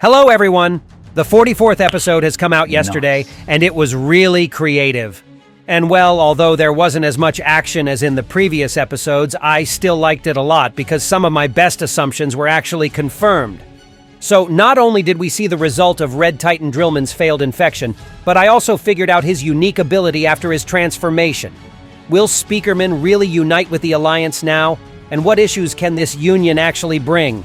Hello, everyone! The 44th episode has come out yesterday, and it was really creative. And well, although there wasn't as much action as in the previous episodes, I still liked it a lot because some of my best assumptions were actually confirmed. So not only did we see the result of Red Titan Drillman's failed infection, but I also figured out his unique ability after his transformation. Will Speakerman really unite with the Alliance now? And what issues can this union actually bring?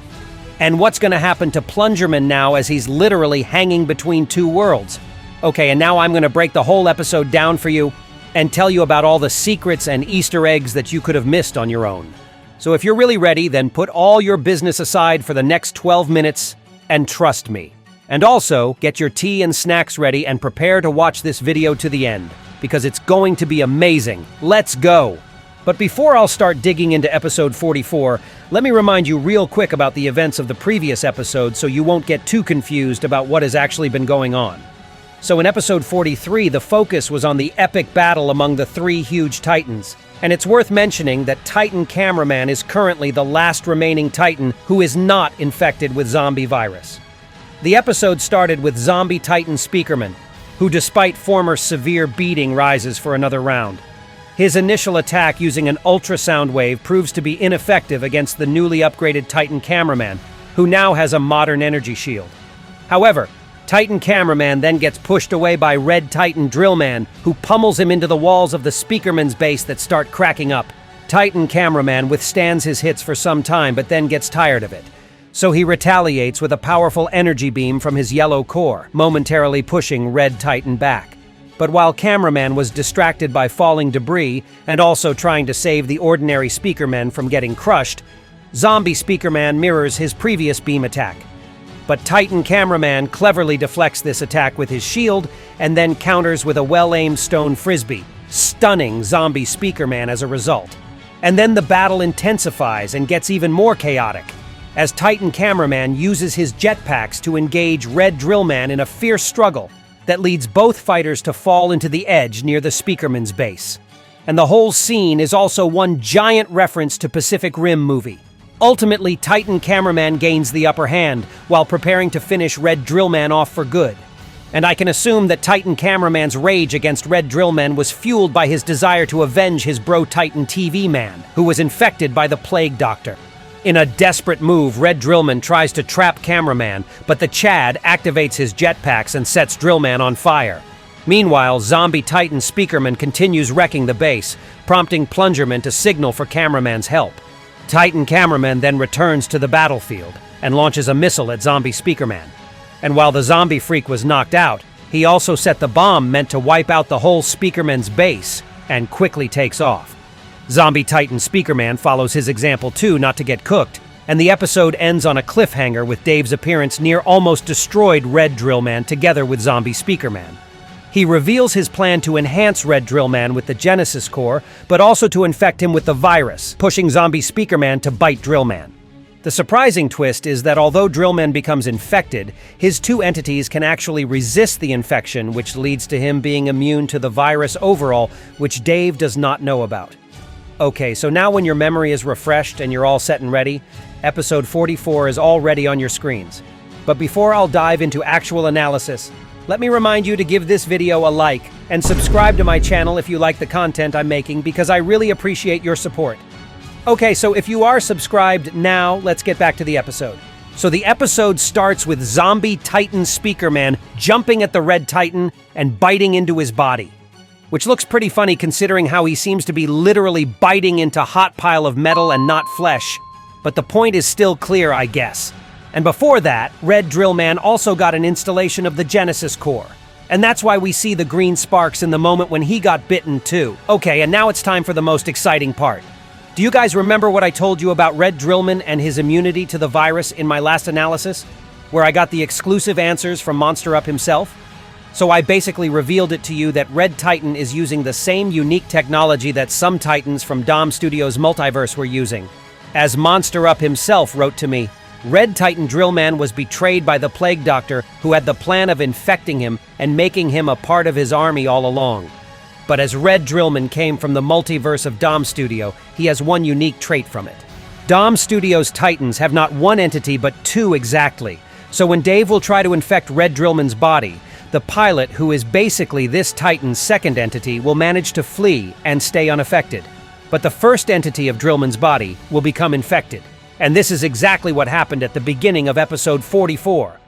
And what's going to happen to Plungerman now as he's literally hanging between two worlds? Okay, and now I'm going to break the whole episode down for you and tell you about all the secrets and Easter eggs that you could have missed on your own. So if you're really ready, then put all your business aside for the next 12 minutes and trust me. And also, get your tea and snacks ready and prepare to watch this video to the end, because it's going to be amazing. Let's go! But before I'll start digging into episode 44, let me remind you real quick about the events of the previous episode so you won't get too confused about what has actually been going on. So in episode 43, the focus was on the epic battle among the three huge titans. And it's worth mentioning that Titan Cameraman is currently the last remaining Titan who is not infected with zombie virus. The episode started with Zombie Titan Speakerman, who despite former severe beating rises for another round. His initial attack using an ultrasound wave proves to be ineffective against the newly upgraded Titan Cameraman, who now has a modern energy shield. However, Titan Cameraman then gets pushed away by Red Titan Drillman, who pummels him into the walls of the Speakerman's base that start cracking up. Titan Cameraman withstands his hits for some time but then gets tired of it. So he retaliates with a powerful energy beam from his yellow core, momentarily pushing Red Titan back. But while Cameraman was distracted by falling debris and also trying to save the ordinary Speakerman from getting crushed, Zombie Speakerman mirrors his previous beam attack. But Titan Cameraman cleverly deflects this attack with his shield and then counters with a well-aimed stone frisbee, stunning Zombie Speakerman as a result. And then the battle intensifies and gets even more chaotic, as Titan Cameraman uses his jetpacks to engage Red Drillman in a fierce struggle that leads both fighters to fall into the edge near the Speakerman's base. And the whole scene is also one giant reference to Pacific Rim movie. Ultimately, Titan Cameraman gains the upper hand while preparing to finish Red Drillman off for good. And I can assume that Titan Cameraman's rage against Red Drillman was fueled by his desire to avenge his bro Titan TV man, who was infected by the Plague Doctor. In a desperate move, Red Drillman tries to trap Cameraman, but the Chad activates his jetpacks and sets Drillman on fire. Meanwhile, Zombie Titan Speakerman continues wrecking the base, prompting Plungerman to signal for Cameraman's help. Titan Cameraman then returns to the battlefield and launches a missile at Zombie Speakerman. And while the zombie freak was knocked out, he also set the bomb meant to wipe out the whole Speakerman's base and quickly takes off. Zombie Titan Speakerman follows his example too, not to get cooked, and the episode ends on a cliffhanger with Dave's appearance near almost destroyed Red Drillman together with Zombie Speakerman. He reveals his plan to enhance Red Drillman with the Genesis Core, but also to infect him with the virus, pushing Zombie Speakerman to bite Drillman. The surprising twist is that although Drillman becomes infected, his two entities can actually resist the infection, which leads to him being immune to the virus overall, which Dave does not know about. Okay, so now when your memory is refreshed and you're all set and ready, episode 44 is already on your screens. But before I'll dive into actual analysis, let me remind you to give this video a like and subscribe to my channel if you like the content I'm making, because I really appreciate your support. Okay, so if you are subscribed now, let's get back to the episode. So the episode starts with Zombie Titan Speakerman jumping at the Red Titan and biting into his body, which looks pretty funny considering how he seems to be literally biting into a hot pile of metal and not flesh. But the point is still clear, I guess. And before that, Red Drillman also got an installation of the Genesis Core. And that's why we see the green sparks in the moment when he got bitten too. Okay, and now it's time for the most exciting part. Do you guys remember what I told you about Red Drillman and his immunity to the virus in my last analysis, where I got the exclusive answers from Monster Up himself? So I basically revealed it to you that Red Titan is using the same unique technology that some Titans from Dom Studios' multiverse were using. As Monster Up himself wrote to me, Red Titan Drillman was betrayed by the Plague Doctor, who had the plan of infecting him and making him a part of his army all along. But as Red Drillman came from the multiverse of Dom Studio, he has one unique trait from it. Dom Studios' Titans have not one entity but two exactly, So when Dave will try to infect Red Drillman's body, the pilot, who is basically this Titan's second entity, will manage to flee and stay unaffected. But the first entity of Drillman's body will become infected. And this is exactly what happened at the beginning of episode 44.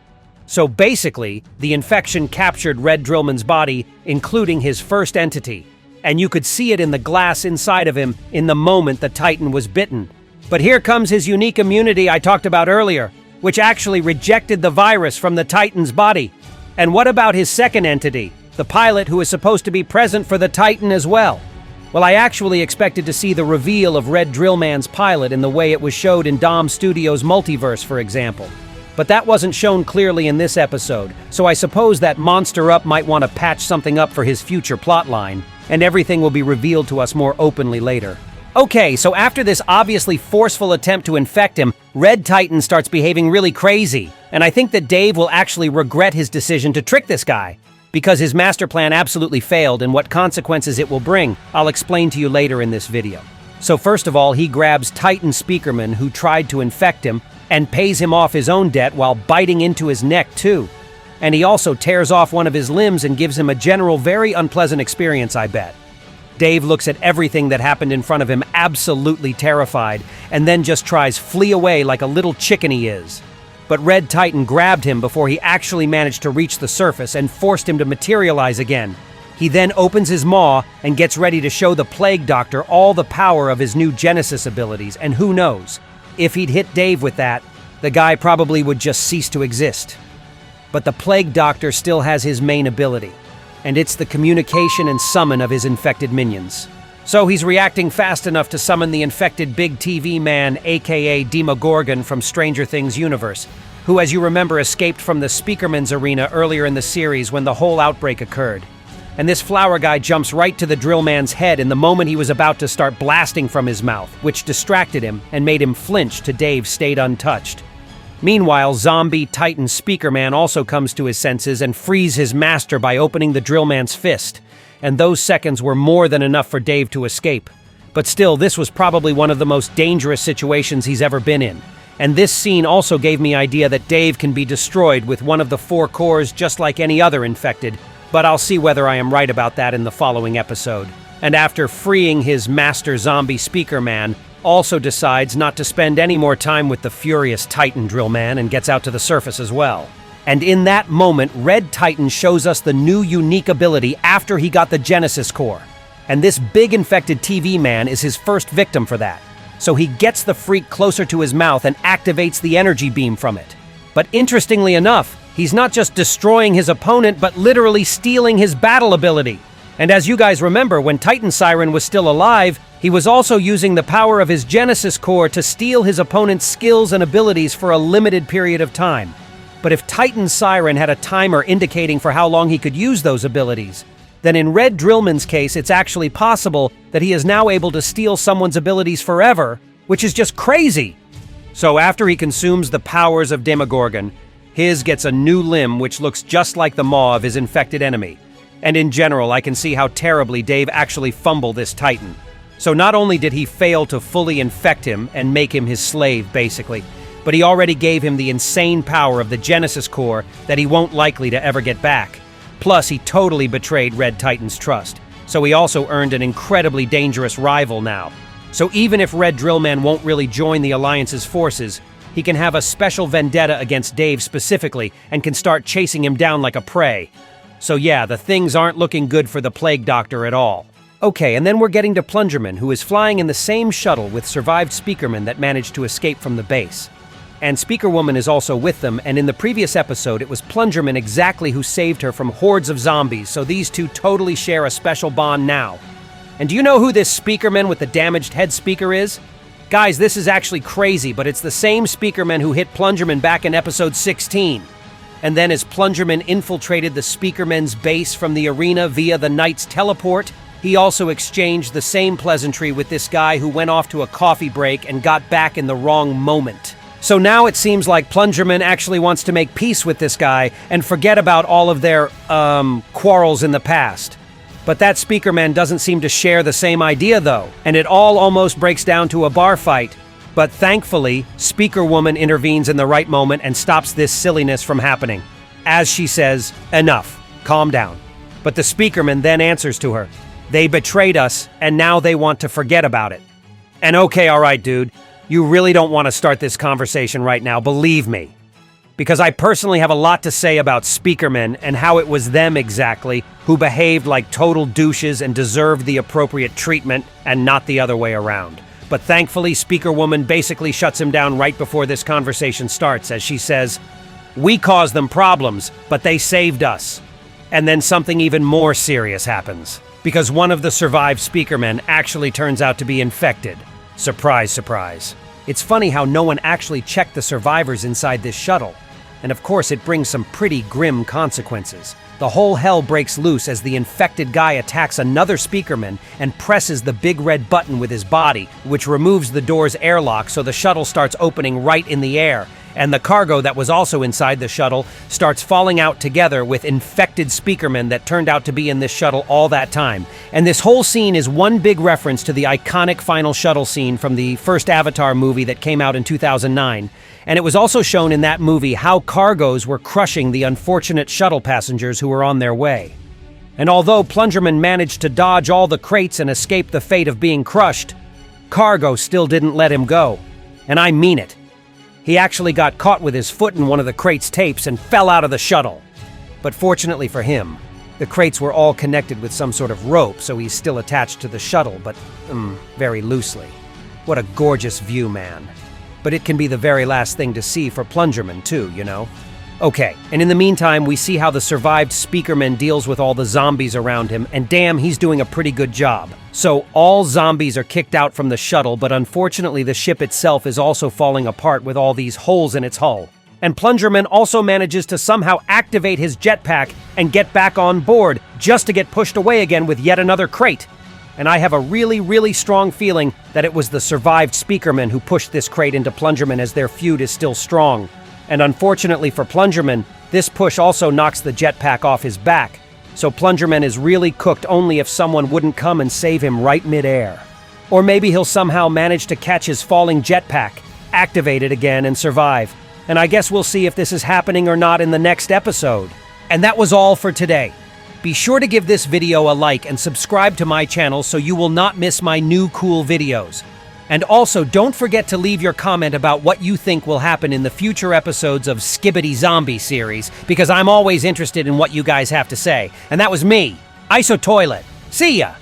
So basically, the infection captured Red Drillman's body, including his first entity. And you could see it in the glass inside of him in the moment the Titan was bitten. But here comes his unique immunity I talked about earlier, which actually rejected the virus from the Titan's body. And what about his second entity, the pilot who is supposed to be present for the Titan as well? Well, I actually expected to see the reveal of Red Drillman's pilot in the way it was showed in Dom Studios' Multiverse, for example. But that wasn't shown clearly in this episode, so I suppose that Monster Up might want to patch something up for his future plotline, and everything will be revealed to us more openly later. Okay, so after this obviously forceful attempt to infect him, Red Titan starts behaving really crazy, and I think that Dave will actually regret his decision to trick this guy, because his master plan absolutely failed, and what consequences it will bring, I'll explain to you later in this video. So first of all, he grabs Titan Speakerman, who tried to infect him, and pays him off his own debt while biting into his neck too. And he also tears off one of his limbs and gives him a general very unpleasant experience, I bet. Dave looks at everything that happened in front of him absolutely terrified, and then just tries flee away like a little chicken he is. But Red Titan grabbed him before he actually managed to reach the surface and forced him to materialize again. He then opens his maw and gets ready to show the Plague Doctor all the power of his new Genesis abilities, and who knows, if he'd hit Dave with that, the guy probably would just cease to exist. But the Plague Doctor still has his main ability, and it's the communication and summon of his infected minions. So he's reacting fast enough to summon the infected big TV man, aka Demogorgon from Stranger Things universe, who, as you remember, escaped from the Speakerman's arena earlier in the series when the whole outbreak occurred. And this flower guy jumps right to the drill man's head in the moment he was about to start blasting from his mouth, which distracted him and made him flinch to Dave stayed untouched. Meanwhile, zombie Titan Speakerman also comes to his senses and frees his master by opening the drill man's fist. And those seconds were more than enough for Dave to escape. But still, this was probably one of the most dangerous situations he's ever been in. And this scene also gave me idea that Dave can be destroyed with one of the 4 cores just like any other infected, but I'll see whether I am right about that in the following episode. And after freeing his master zombie Speakerman, also decides not to spend any more time with the furious Titan drill man and gets out to the surface as well. And in that moment, Red Titan shows us the new unique ability after he got the Genesis core. And this big infected TV man is his first victim for that. So he gets the freak closer to his mouth and activates the energy beam from it. But interestingly enough, he's not just destroying his opponent, but literally stealing his battle ability. And as you guys remember, when Titan Siren was still alive, he was also using the power of his Genesis core to steal his opponent's skills and abilities for a limited period of time. But if Titan Siren had a timer indicating for how long he could use those abilities, then in Red Drillman's case, it's actually possible that he is now able to steal someone's abilities forever, which is just crazy. So after he consumes the powers of Demogorgon, his gets a new limb which looks just like the maw of his infected enemy. And in general, I can see how terribly Dave actually fumbled this Titan. So not only did he fail to fully infect him and make him his slave, basically, but he already gave him the insane power of the Genesis core that he won't likely to ever get back. Plus, he totally betrayed Red Titan's trust, so he also earned an incredibly dangerous rival now. So even if Red Drillman won't really join the Alliance's forces, he can have a special vendetta against Dave specifically and can start chasing him down like a prey. So yeah, the things aren't looking good for the Plague Doctor at all. Okay, and then we're getting to Plungerman, who is flying in the same shuttle with survived Speakerman that managed to escape from the base. And Speaker Woman is also with them, and in the previous episode, it was Plungerman exactly who saved her from hordes of zombies, so these two totally share a special bond now. And do you know who this Speakerman with the damaged head speaker is? Guys, this is actually crazy, but it's the same Speakerman who hit Plungerman back in episode 16. And then as Plungerman infiltrated the Speakerman's base from the arena via the Knight's teleport, he also exchanged the same pleasantry with this guy who went off to a coffee break and got back in the wrong moment. So now it seems like Plungerman actually wants to make peace with this guy and forget about all of their, quarrels in the past. But that Speakerman doesn't seem to share the same idea though, and it all almost breaks down to a bar fight. But thankfully, Speaker Woman intervenes in the right moment and stops this silliness from happening. As she says, "Enough, calm down." But the Speakerman then answers to her. "They betrayed us, and now they want to forget about it." And okay, all right, dude, you really don't want to start this conversation right now, believe me. Because I personally have a lot to say about Speakermen and how it was them exactly who behaved like total douches and deserved the appropriate treatment and not the other way around. But thankfully, Speaker Woman basically shuts him down right before this conversation starts, as she says, "We caused them problems, but they saved us." And then something even more serious happens, because one of the survived Speakermen actually turns out to be infected. Surprise, surprise. It's funny how no one actually checked the survivors inside this shuttle. And of course, it brings some pretty grim consequences. The whole hell breaks loose as the infected guy attacks another Speakerman and presses the big red button with his body, which removes the door's airlock so the shuttle starts opening right in the air. And the cargo that was also inside the shuttle starts falling out together with infected Speakermen that turned out to be in this shuttle all that time. And this whole scene is one big reference to the iconic final shuttle scene from the first Avatar movie that came out in 2009. And it was also shown in that movie how cargoes were crushing the unfortunate shuttle passengers who were on their way. And although Plungerman managed to dodge all the crates and escape the fate of being crushed, cargo still didn't let him go. And I mean it. He actually got caught with his foot in one of the crate's tapes and fell out of the shuttle. But fortunately for him, the crates were all connected with some sort of rope, so he's still attached to the shuttle, but very loosely. What a gorgeous view, man. But it can be the very last thing to see for Plungerman too, you know? Okay, and in the meantime, we see how the survived Speakerman deals with all the zombies around him, and damn, he's doing a pretty good job. So all zombies are kicked out from the shuttle, but unfortunately the ship itself is also falling apart with all these holes in its hull. And Plungerman also manages to somehow activate his jetpack and get back on board, just to get pushed away again with yet another crate. And I have a really, really strong feeling that it was the survived Speakerman who pushed this crate into Plungerman, as their feud is still strong. And unfortunately for Plungerman, this push also knocks the jetpack off his back. So Plungerman is really cooked only if someone wouldn't come and save him right midair. Or maybe he'll somehow manage to catch his falling jetpack, activate it again, and survive. And I guess we'll see if this is happening or not in the next episode. And that was all for today. Be sure to give this video a like and subscribe to my channel so you will not miss my new cool videos. And also, don't forget to leave your comment about what you think will happen in the future episodes of Skibidi Zombie series, because I'm always interested in what you guys have to say. And that was me, ISO Toilet. See ya!